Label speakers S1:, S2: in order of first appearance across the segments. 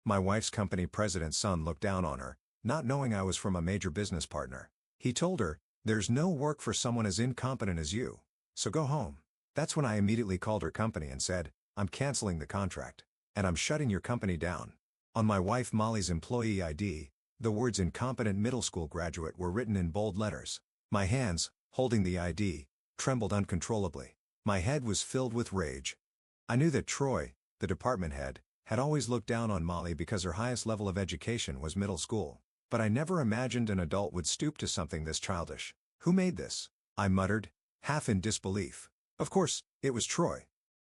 S1: My wife's company president's son looked down on her, not knowing I was from a major business partner. He told her, "There's no work for someone as incompetent as you. So go home." That's when I immediately called her company and said, "I'm canceling the contract. And I'm shutting your company down." On my wife Molly's employee ID, the words "incompetent middle school graduate" were written in bold letters. My hands, holding the ID, trembled uncontrollably. My head was filled with rage. I knew that Troy, the department head, had always looked down on Molly because her highest level of education was middle school. But I never imagined an adult would stoop to something this childish. "Who made this?" I muttered, half in disbelief. "Of course, it was Troy,"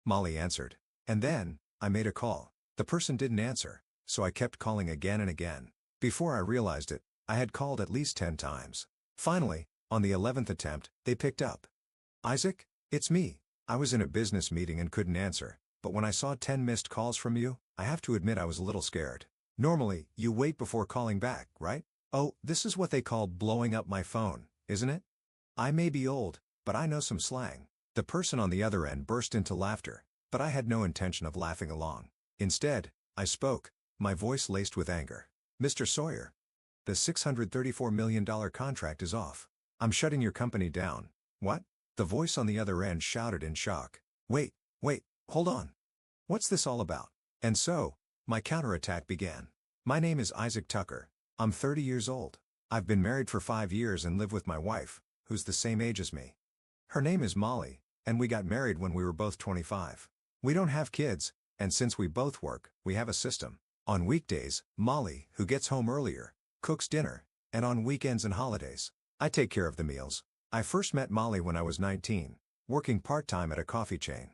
S1: Molly answered. And then, I made a call. The person didn't answer, so I kept calling again and again. Before I realized it, I had called at least 10 times. Finally, on the 11th attempt, they picked up. "Isaac, it's me. I was in a business meeting and couldn't answer, but when I saw 10 missed calls from you, I have to admit I was a little scared. Normally, you wait before calling back, right? Oh, this is what they call blowing up my phone, isn't it? I may be old, but I know some slang." The person on the other end burst into laughter, but I had no intention of laughing along. Instead, I spoke, my voice laced with anger. "Mr. Sawyer, the $634 million contract is off. I'm shutting your company down." "What?" the voice on the other end shouted in shock. Wait, hold on. What's this all about?" And so, my counterattack began. "My name is Isaac Tucker. I'm 30 years old. I've been married for 5 years and live with my wife, who's the same age as me. Her name is Molly, and we got married when we were both 25. We don't have kids, and since we both work, we have a system. On weekdays, Molly, who gets home earlier, cooks dinner, and on weekends and holidays, I take care of the meals." I first met Molly when I was 19, working part-time at a coffee chain.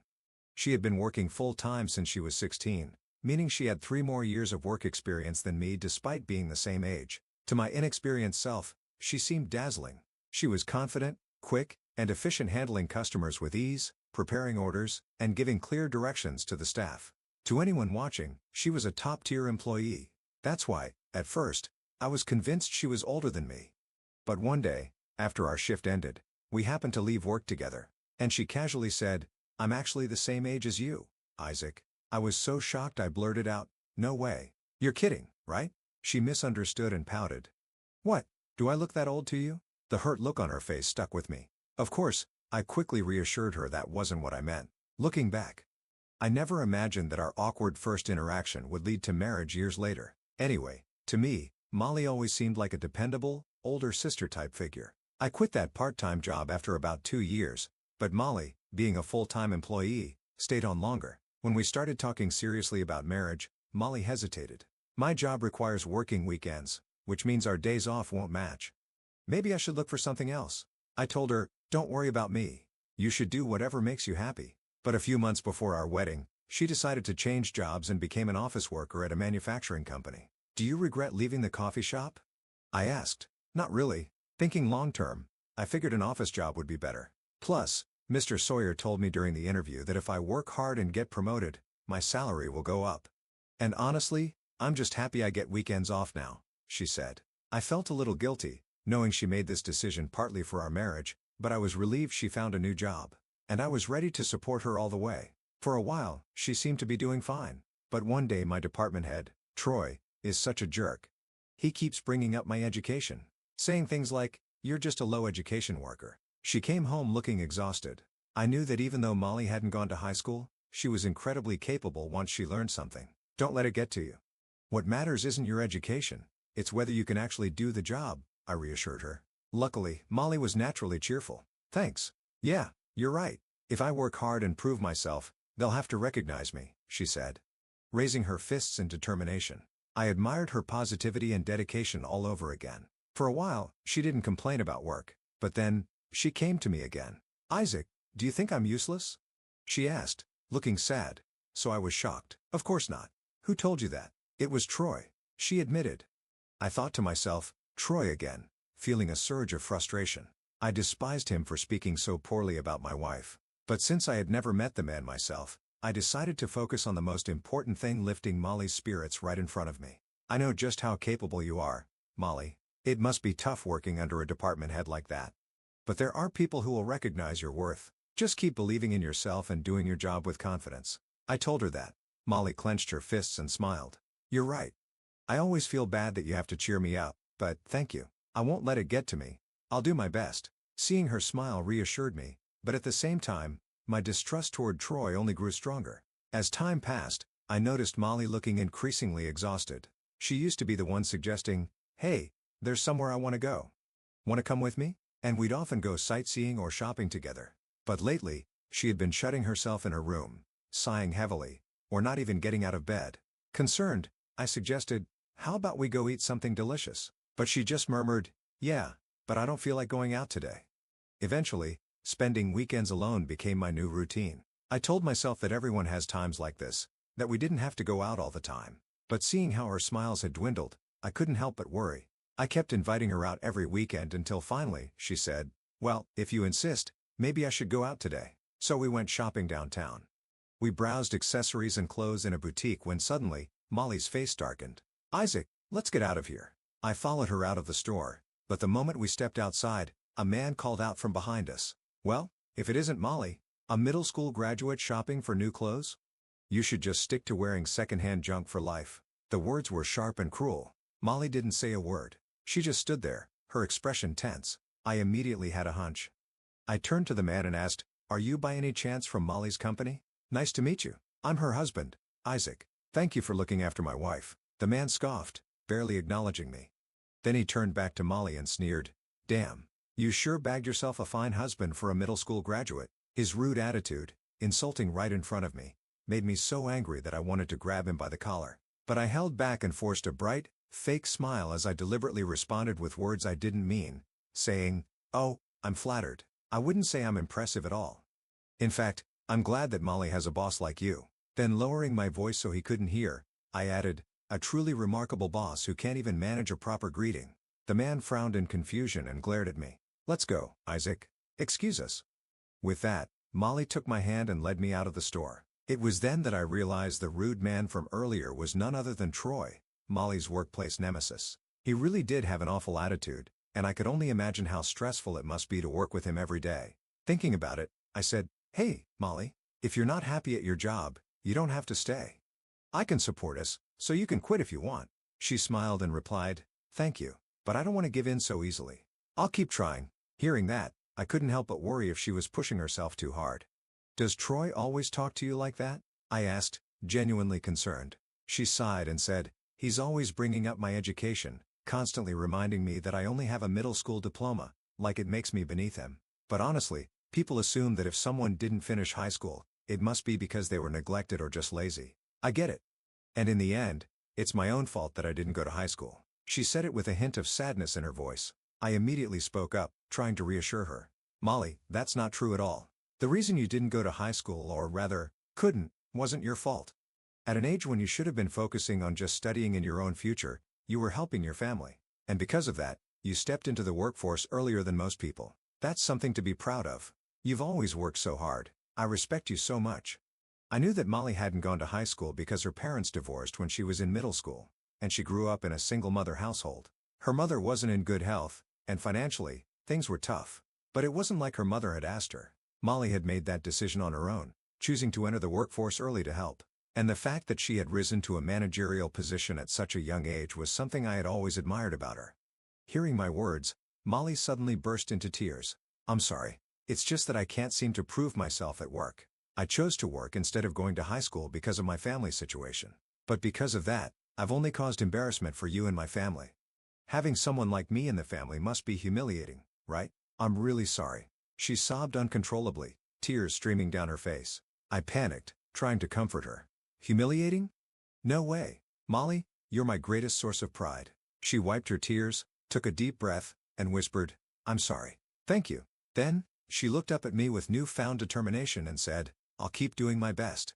S1: She had been working full-time since she was 16, meaning she had 3 more years of work experience than me despite being the same age. To my inexperienced self, she seemed dazzling. She was confident, quick, and efficient, handling customers with ease, preparing orders, and giving clear directions to the staff. To anyone watching, she was a top-tier employee. That's why, at first, I was convinced she was older than me. But one day, after our shift ended, we happened to leave work together, and she casually said, "I'm actually the same age as you, Isaac." I was so shocked I blurted out, "No way. You're kidding, right?" She misunderstood and pouted. "What, do I look that old to you?" The hurt look on her face stuck with me. Of course, I quickly reassured her that wasn't what I meant. Looking back, I never imagined that our awkward first interaction would lead to marriage years later. Anyway, to me, Molly always seemed like a dependable, older sister-type figure. I quit that part-time job after about 2 years, but Molly, being a full-time employee, stayed on longer. When we started talking seriously about marriage, Molly hesitated. "My job requires working weekends, which means our days off won't match. Maybe I should look for something else." I told her, "Don't worry about me. You should do whatever makes you happy." But a few months before our wedding, she decided to change jobs and became an office worker at a manufacturing company. "Do you regret leaving the coffee shop?" I asked. "Not really. Thinking long-term, I figured an office job would be better. Plus, Mr. Sawyer told me during the interview that if I work hard and get promoted, my salary will go up. And honestly, I'm just happy I get weekends off now," she said. I felt a little guilty, knowing she made this decision partly for our marriage, but I was relieved she found a new job. And I was ready to support her all the way. For a while, she seemed to be doing fine. But one day my department head, Troy, is such a jerk. He keeps bringing up my education, saying things like, "You're just a low education worker." She came home looking exhausted. I knew that even though Molly hadn't gone to high school, she was incredibly capable once she learned something. "Don't let it get to you. What matters isn't your education, it's whether you can actually do the job," I reassured her. Luckily, Molly was naturally cheerful. "Thanks. Yeah, you're right. If I work hard and prove myself, they'll have to recognize me," she said, raising her fists in determination. I admired her positivity and dedication all over again. For a while, she didn't complain about work, but then, she came to me again. "Isaac, do you think I'm useless?" she asked, looking sad. So I was shocked. "Of course not. Who told you that?" "It was Troy," she admitted. I thought to myself, Troy again, feeling a surge of frustration. I despised him for speaking so poorly about my wife. But since I had never met the man myself, I decided to focus on the most important thing: lifting Molly's spirits right in front of me. "I know just how capable you are, Molly. It must be tough working under a department head like that. But there are people who will recognize your worth. Just keep believing in yourself and doing your job with confidence." I told her that. Molly clenched her fists and smiled. You're right. I always feel bad that you have to cheer me up, but thank you. I won't let it get to me. I'll do my best. Seeing her smile reassured me, but at the same time, my distrust toward Troy only grew stronger. As time passed, I noticed Molly looking increasingly exhausted. She used to be the one suggesting, "Hey, there's somewhere I want to go. Want to come with me?" And we'd often go sightseeing or shopping together. But lately, she had been shutting herself in her room, sighing heavily, or not even getting out of bed. Concerned, I suggested, "How about we go eat something delicious?" But she just murmured, "Yeah, but I don't feel like going out today." Eventually, spending weekends alone became my new routine. I told myself that everyone has times like this, that we didn't have to go out all the time. But seeing how her smiles had dwindled, I couldn't help but worry. I kept inviting her out every weekend until finally, she said, "Well, if you insist, maybe I should go out today." So we went shopping downtown. We browsed accessories and clothes in a boutique when suddenly, Molly's face darkened. "Isaac, let's get out of here." I followed her out of the store, but the moment we stepped outside, a man called out from behind us, "Well, if it isn't Molly, a middle school graduate shopping for new clothes? You should just stick to wearing secondhand junk for life." The words were sharp and cruel. Molly didn't say a word. She just stood there, her expression tense. I immediately had a hunch. I turned to the man and asked, "Are you by any chance from Molly's company?" "Nice to meet you. I'm her husband, Isaac. Thank you for looking after my wife." The man scoffed, barely acknowledging me. Then he turned back to Molly and sneered, "Damn, you sure bagged yourself a fine husband for a middle school graduate." His rude attitude, insulting right in front of me, made me so angry that I wanted to grab him by the collar. But I held back and forced a bright, fake smile as I deliberately responded with words I didn't mean, saying, "Oh, I'm flattered. I wouldn't say I'm impressive at all. In fact, I'm glad that Molly has a boss like you." Then lowering my voice so he couldn't hear, I added, "A truly remarkable boss who can't even manage a proper greeting." The man frowned in confusion and glared at me. "Let's go, Isaac. Excuse us." With that, Molly took my hand and led me out of the store. It was then that I realized the rude man from earlier was none other than Troy, Molly's workplace nemesis. He really did have an awful attitude, and I could only imagine how stressful it must be to work with him every day. Thinking about it, I said, "Hey, Molly, if you're not happy at your job, you don't have to stay. I can support us, so you can quit if you want." She smiled and replied, "Thank you, but I don't want to give in so easily. I'll keep trying." Hearing that, I couldn't help but worry if she was pushing herself too hard. "Does Troy always talk to you like that?" I asked, genuinely concerned. She sighed and said, "He's always bringing up my education, constantly reminding me that I only have a middle school diploma, like it makes me beneath him. But honestly, people assume that if someone didn't finish high school, it must be because they were neglected or just lazy. I get it. And in the end, it's my own fault that I didn't go to high school." She said it with a hint of sadness in her voice. I immediately spoke up, trying to reassure her. "Molly, that's not true at all. The reason you didn't go to high school, or rather, couldn't, wasn't your fault. At an age when you should have been focusing on just studying in your own future, you were helping your family. And because of that, you stepped into the workforce earlier than most people. That's something to be proud of. You've always worked so hard. I respect you so much." I knew that Molly hadn't gone to high school because her parents divorced when she was in middle school, and she grew up in a single-mother household. Her mother wasn't in good health, and financially, things were tough. But it wasn't like her mother had asked her. Molly had made that decision on her own, choosing to enter the workforce early to help. And the fact that she had risen to a managerial position at such a young age was something I had always admired about her. Hearing my words, Molly suddenly burst into tears. "I'm sorry. It's just that I can't seem to prove myself at work. I chose to work instead of going to high school because of my family situation. But because of that, I've only caused embarrassment for you and my family. Having someone like me in the family must be humiliating, right? I'm really sorry." She sobbed uncontrollably, tears streaming down her face. I panicked, trying to comfort her. "Humiliating? No way. Molly, you're my greatest source of pride." She wiped her tears, took a deep breath, and whispered, "I'm sorry. Thank you." Then, she looked up at me with newfound determination and said, "I'll keep doing my best."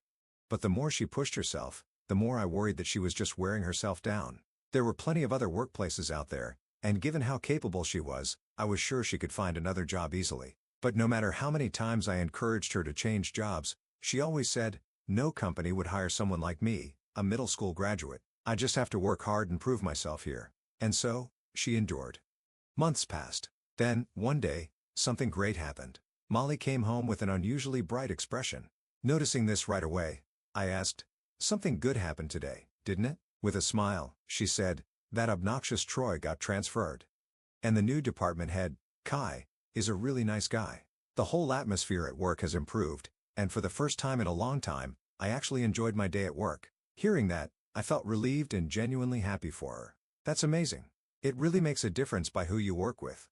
S1: But the more she pushed herself, the more I worried that she was just wearing herself down. There were plenty of other workplaces out there, and given how capable she was, I was sure she could find another job easily. But no matter how many times I encouraged her to change jobs, she always said, "No company would hire someone like me, a middle school graduate. I just have to work hard and prove myself here." And so, she endured. Months passed. Then, one day, something great happened. Molly came home with an unusually bright expression. Noticing this right away, I asked, "Something good happened today, didn't it?" With a smile, she said, "That obnoxious Troy got transferred. And the new department head, Kai, is a really nice guy. The whole atmosphere at work has improved, and for the first time in a long time, I actually enjoyed my day at work." Hearing that, I felt relieved and genuinely happy for her. That's amazing. It really makes a difference by who you work with.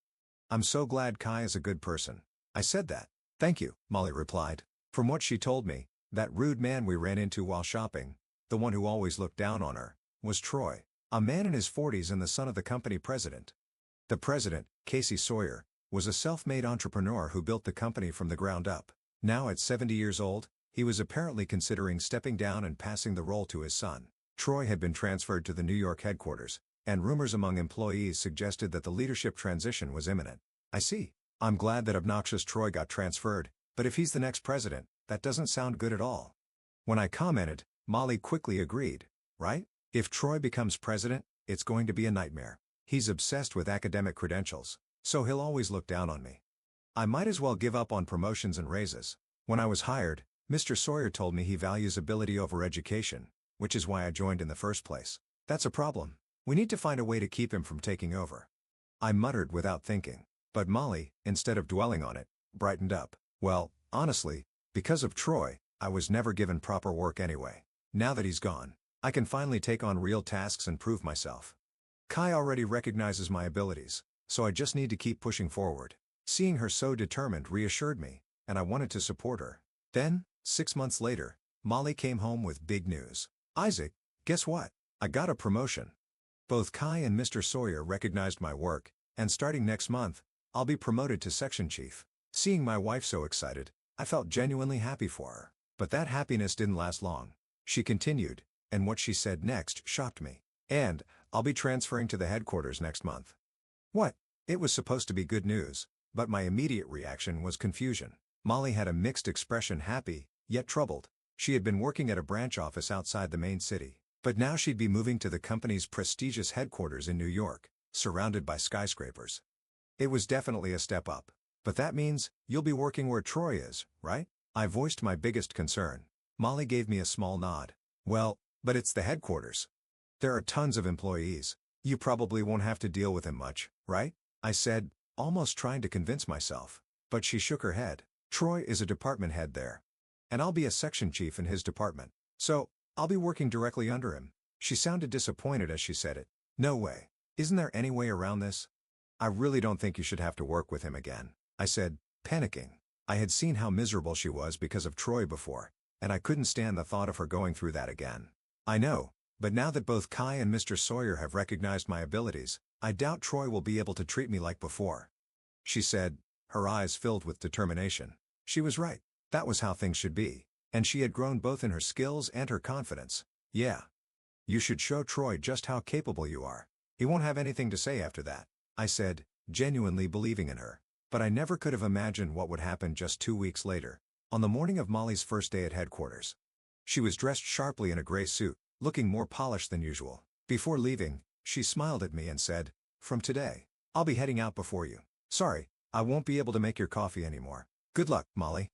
S1: "I'm so glad Kai is a good person." I said that. "Thank you," Molly replied. From what she told me, that rude man we ran into while shopping, the one who always looked down on her, was Troy, a man in his 40s and the son of the company president. The president, Casey Sawyer, was a self-made entrepreneur who built the company from the ground up. Now at 70 years old, he was apparently considering stepping down and passing the role to his son. Troy had been transferred to the New York headquarters, and rumors among employees suggested that the leadership transition was imminent. "I see. I'm glad that obnoxious Troy got transferred, but if he's the next president, that doesn't sound good at all." When I commented, Molly quickly agreed. "Right? If Troy becomes president, it's going to be a nightmare. He's obsessed with academic credentials, so he'll always look down on me. I might as well give up on promotions and raises." When I was hired, Mr. Sawyer told me he values ability over education, which is why I joined in the first place. "That's a problem. We need to find a way to keep him from taking over." I muttered without thinking, but Molly, instead of dwelling on it, brightened up. "Well, honestly, because of Troy, I was never given proper work anyway. Now that he's gone, I can finally take on real tasks and prove myself. Kai already recognizes my abilities, so I just need to keep pushing forward." Seeing her so determined reassured me, and I wanted to support her. Then, 6 months later, Molly came home with big news. "Isaac, guess what? I got a promotion." Both Kai and Mr. Sawyer recognized my work, and starting next month, I'll be promoted to section chief. Seeing my wife so excited, I felt genuinely happy for her. But that happiness didn't last long. She continued, and what she said next shocked me. "And, I'll be transferring to the headquarters next month." What? It was supposed to be good news, but my immediate reaction was confusion. Molly had a mixed expression, happy, yet troubled. She had been working at a branch office outside the main city, but now she'd be moving to the company's prestigious headquarters in New York, surrounded by skyscrapers. It was definitely a step up. "But that means, you'll be working where Troy is, right?" I voiced my biggest concern. Molly gave me a small nod. "Well, but it's the headquarters. There are tons of employees. You probably won't have to deal with him much, right?" I said, almost trying to convince myself. But she shook her head. "Troy is a department head there. And I'll be a section chief in his department. So, I'll be working directly under him." She sounded disappointed as she said it. "No way. Isn't there any way around this?" "I really don't think you should have to work with him again," I said, panicking. I had seen how miserable she was because of Troy before, and I couldn't stand the thought of her going through that again. "I know, but now that both Kai and Mr. Sawyer have recognized my abilities, I doubt Troy will be able to treat me like before," she said, her eyes filled with determination. She was right. That was how things should be, and she had grown both in her skills and her confidence. "Yeah. You should show Troy just how capable you are. He won't have anything to say after that," I said, genuinely believing in her. But I never could have imagined what would happen just 2 weeks later, on the morning of Molly's first day at headquarters. She was dressed sharply in a gray suit, looking more polished than usual. Before leaving, she smiled at me and said, "From today, I'll be heading out before you. Sorry, I won't be able to make your coffee anymore. Good luck, Molly."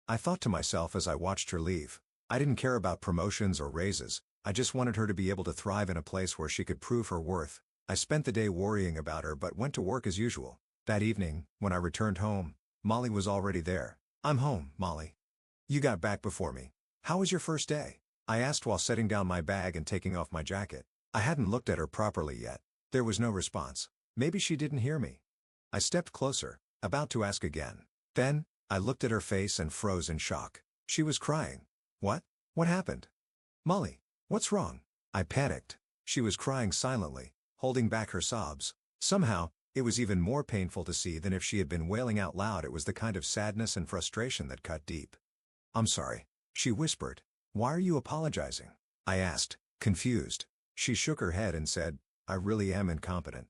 S1: I thought to myself as I watched her leave. I didn't care about promotions or raises, I just wanted her to be able to thrive in a place where she could prove her worth. I spent the day worrying about her but went to work as usual. That evening, when I returned home, Molly was already there. "I'm home, Molly. You got back before me. How was your first day?" I asked while setting down my bag and taking off my jacket. I hadn't looked at her properly yet. There was no response. Maybe she didn't hear me. I stepped closer, about to ask again. Then, I looked at her face and froze in shock. She was crying. "What? What happened? Molly, what's wrong?" I panicked. She was crying silently, holding back her sobs. Somehow, it was even more painful to see than if she had been wailing out loud. It was the kind of sadness and frustration that cut deep. "I'm sorry," she whispered. "Why are you apologizing?" I asked, confused. She shook her head and said, "I really am incompetent.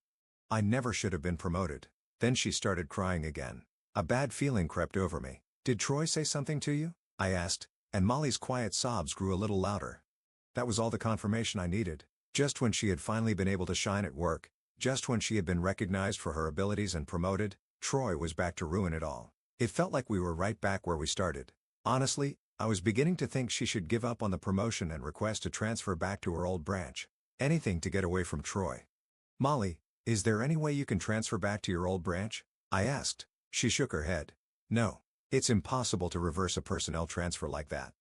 S1: I never should have been promoted." Then she started crying again. A bad feeling crept over me. "Did Troy say something to you?" I asked, and Molly's quiet sobs grew a little louder. That was all the confirmation I needed. Just when she had finally been able to shine at work, just when she had been recognized for her abilities and promoted, Troy was back to ruin it all. It felt like we were right back where we started. Honestly, I was beginning to think she should give up on the promotion and request a transfer back to her old branch. Anything to get away from Troy. Molly, is there any way you can transfer back to your old branch? I asked. She shook her head. No. It's impossible to reverse a personnel transfer like that.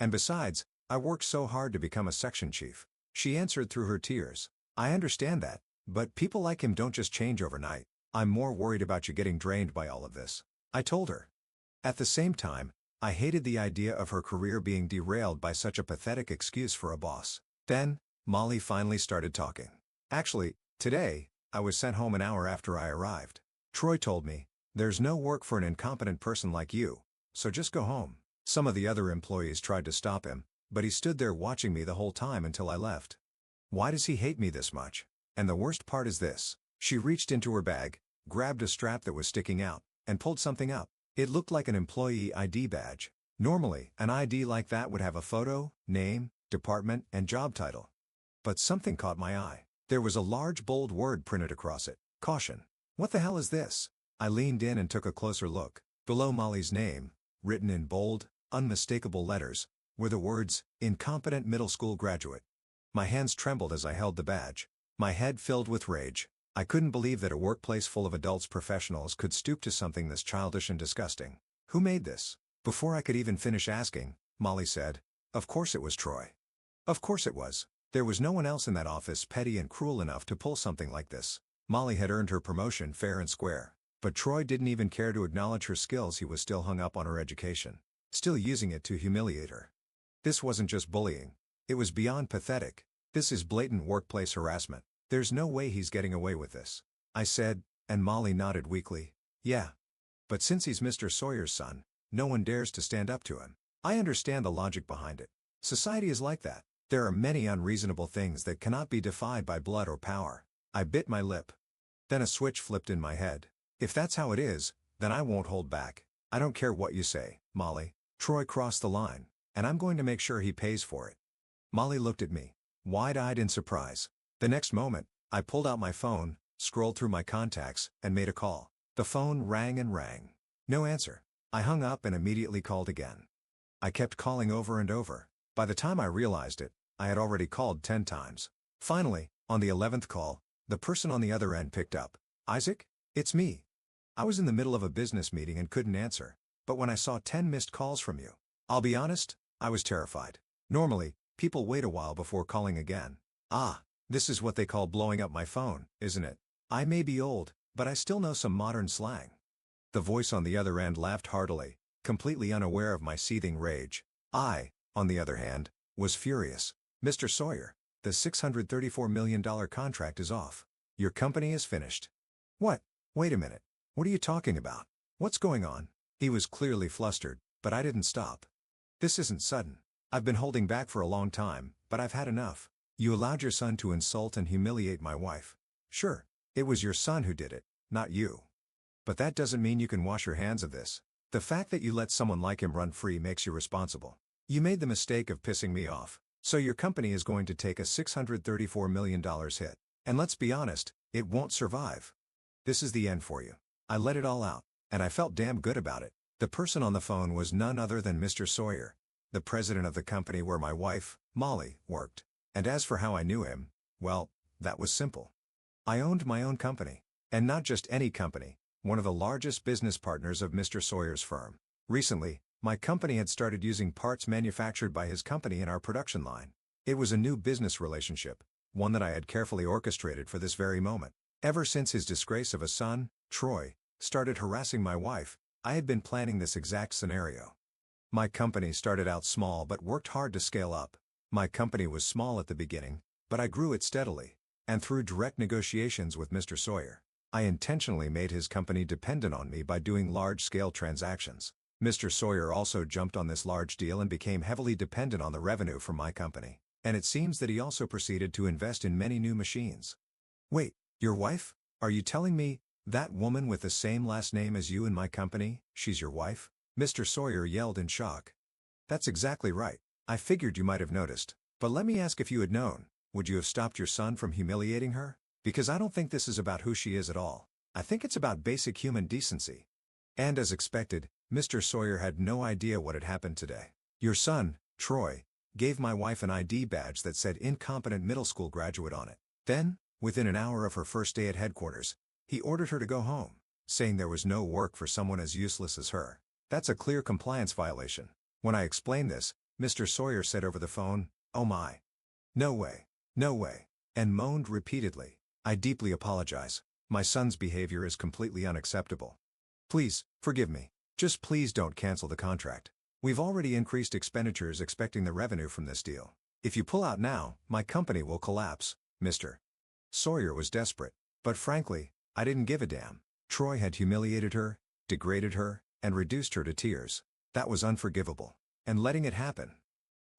S1: And besides, I worked so hard to become a section chief. She answered through her tears. I understand that, but people like him don't just change overnight. I'm more worried about you getting drained by all of this, I told her. At the same time, I hated the idea of her career being derailed by such a pathetic excuse for a boss. Then, Molly finally started talking. Actually, today, I was sent home an hour after I arrived. Troy told me, there's no work for an incompetent person like you, so just go home. Some of the other employees tried to stop him, but he stood there watching me the whole time until I left. Why does he hate me this much? And the worst part is this. She reached into her bag, grabbed a strap that was sticking out, and pulled something up. It looked like an employee ID badge. Normally, an ID like that would have a photo, name, department, and job title. But something caught my eye. There was a large bold word printed across it. Caution. What the hell is this? I leaned in and took a closer look. Below Molly's name, written in bold, unmistakable letters, were the words, "Incompetent middle school graduate." My hands trembled as I held the badge. My head filled with rage. I couldn't believe that a workplace full of adults professionals could stoop to something this childish and disgusting. Who made this? Before I could even finish asking, Molly said, "Of course it was Troy." Of course it was. There was no one else in that office petty and cruel enough to pull something like this. Molly had earned her promotion fair and square. But Troy didn't even care to acknowledge her skills. He was still hung up on her education. Still using it to humiliate her. This wasn't just bullying. It was beyond pathetic. This is blatant workplace harassment. There's no way he's getting away with this, I said, and Molly nodded weakly. Yeah. But since he's Mr. Sawyer's son, no one dares to stand up to him. I understand the logic behind it. Society is like that. There are many unreasonable things that cannot be defied by blood or power. I bit my lip. Then a switch flipped in my head. If that's how it is, then I won't hold back. I don't care what you say, Molly. Troy crossed the line, and I'm going to make sure he pays for it. Molly looked at me, wide-eyed in surprise. The next moment, I pulled out my phone, scrolled through my contacts, and made a call. The phone rang and rang. No answer. I hung up and immediately called again. I kept calling over and over. By the time I realized it, I had already called 10 times. Finally, on the 11th call, the person on the other end picked up. Isaac? It's me. I was in the middle of a business meeting and couldn't answer, but when I saw 10 missed calls from you, I'll be honest, I was terrified. Normally, people wait a while before calling again. Ah, this is what they call blowing up my phone, isn't it? I may be old, but I still know some modern slang. The voice on the other end laughed heartily, completely unaware of my seething rage. I, on the other hand, was furious. Mr. Sawyer, the $634 million contract is off. Your company is finished. What? Wait a minute. What are you talking about? What's going on? He was clearly flustered, but I didn't stop. This isn't sudden. I've been holding back for a long time, but I've had enough. You allowed your son to insult and humiliate my wife. Sure, it was your son who did it, not you. But that doesn't mean you can wash your hands of this. The fact that you let someone like him run free makes you responsible. You made the mistake of pissing me off, so your company is going to take a $634 million hit. And let's be honest, it won't survive. This is the end for you. I let it all out, and I felt damn good about it. The person on the phone was none other than Mr. Sawyer, the president of the company where my wife, Molly, worked. And as for how I knew him, well, that was simple. I owned my own company, and not just any company, one of the largest business partners of Mr. Sawyer's firm. Recently, my company had started using parts manufactured by his company in our production line. It was a new business relationship, one that I had carefully orchestrated for this very moment. Ever since his disgrace of a son, Troy, started harassing my wife, I had been planning this exact scenario. My company started out small but worked hard to scale up. My company was small at the beginning, but I grew it steadily. And through direct negotiations with Mr. Sawyer, I intentionally made his company dependent on me by doing large-scale transactions. Mr. Sawyer also jumped on this large deal and became heavily dependent on the revenue from my company. And it seems that he also proceeded to invest in many new machines. Wait, your wife? Are you telling me, that woman with the same last name as you in my company, she's your wife? Mr. Sawyer yelled in shock. That's exactly right. I figured you might have noticed. But let me ask, if you had known, would you have stopped your son from humiliating her? Because I don't think this is about who she is at all. I think it's about basic human decency. And as expected, Mr. Sawyer had no idea what had happened today. Your son, Troy, gave my wife an ID badge that said incompetent middle school graduate on it. Then, within an hour of her first day at headquarters, he ordered her to go home, saying there was no work for someone as useless as her. That's a clear compliance violation. When I explained this, Mr. Sawyer said over the phone, "Oh my. No way. No way," and moaned repeatedly. "I deeply apologize. My son's behavior is completely unacceptable. Please, forgive me. Just please don't cancel the contract. We've already increased expenditures expecting the revenue from this deal. If you pull out now, my company will collapse." Mr. Sawyer was desperate. But frankly, I didn't give a damn. Troy had humiliated her, degraded her, and reduced her to tears. That was unforgivable. And letting it happen.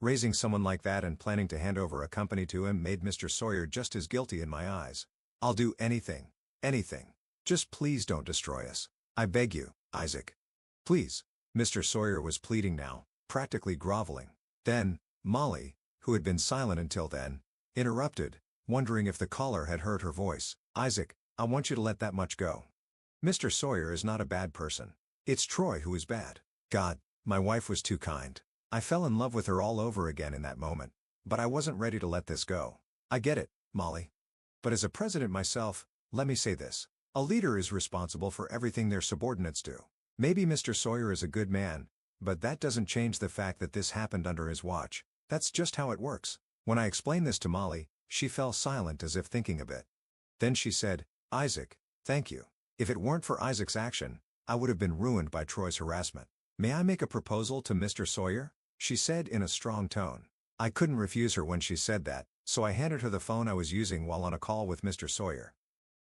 S1: Raising someone like that and planning to hand over a company to him made Mr. Sawyer just as guilty in my eyes. "I'll do anything. Anything. Just please don't destroy us. I beg you, Isaac. Please." Mr. Sawyer was pleading now, practically groveling. Then, Molly, who had been silent until then, interrupted, wondering if the caller had heard her voice. "Isaac, I want you to let that much go. Mr. Sawyer is not a bad person. It's Troy who is bad. God, my wife was too kind. I fell in love with her all over again in that moment. But I wasn't ready to let this go. I get it, Molly. But as a president myself, let me say this. A leader is responsible for everything their subordinates do. Maybe Mr. Sawyer is a good man, but that doesn't change the fact that this happened under his watch. That's just how it works." When I explained this to Molly, she fell silent as if thinking a bit. Then she said, "Isaac, thank you. If it weren't for Isaac's action, I would have been ruined by Troy's harassment. May I make a proposal to Mr. Sawyer?" she said in a strong tone. I couldn't refuse her when she said that, so I handed her the phone I was using while on a call with Mr. Sawyer.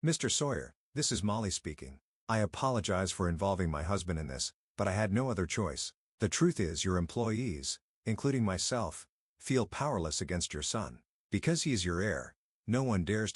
S1: "Mr. Sawyer, this is Molly speaking. I apologize for involving my husband in this, but I had no other choice. The truth is your employees, including myself, feel powerless against your son. Because he is your heir, no one dares to